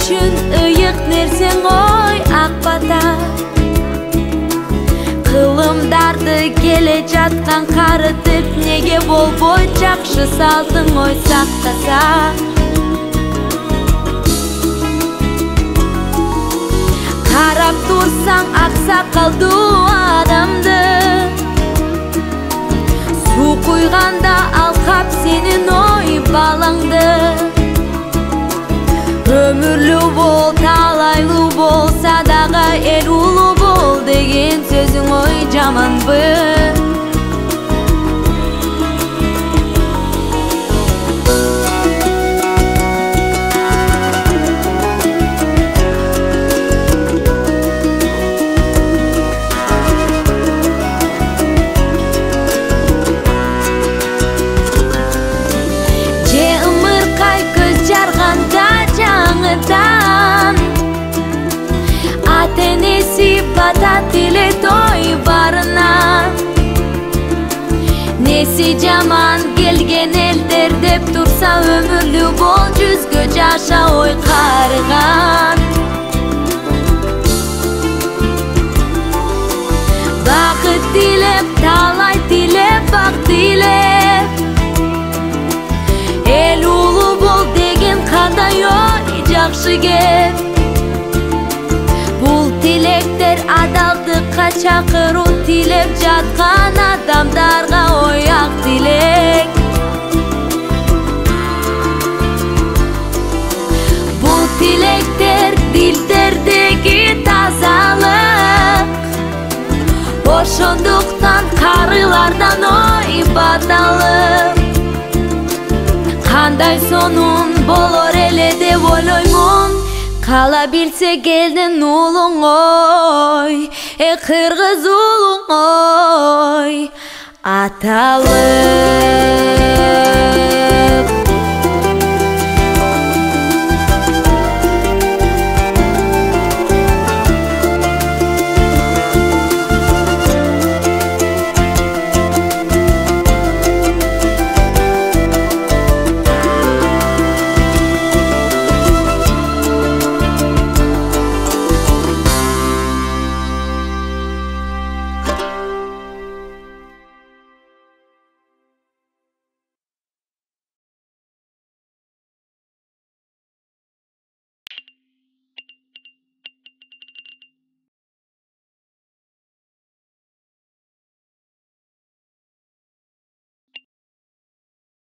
үчүн ыйык нерсең ой ак бата. Кылымдарды келе жаткан карытып неге болбой жакшы салтың ой сактаса. Карап турсаң аксакалдуу адамды, суу куйганда алкап сенин ой балаңды. Ömürlü bol, талайлуу болса дагы эл улуу бол деген сөзүң ой жаманбы? Же ымыркай көз жарганда жаңыдан ата-энеси батат эле той барына. Неси жаман келген элдер деп турса өмүрлүү бол жүзгө жаша ой карыган. Бакыт тилеп талай тилеп бак тилеп эл улуу бол деген кандай ой жакшы кеп. Бул тилектер адалдыкка чакыруу тилеп жаткан адамдарга ой ак тилек. Бул тилектер дилдердеги тазалык, ошондуктан карылардан ой баталык. Кандай сонун болор эле деп ойлоймун, кала билсе келдин уулуң ой, кыргыз уулуң ой аталып.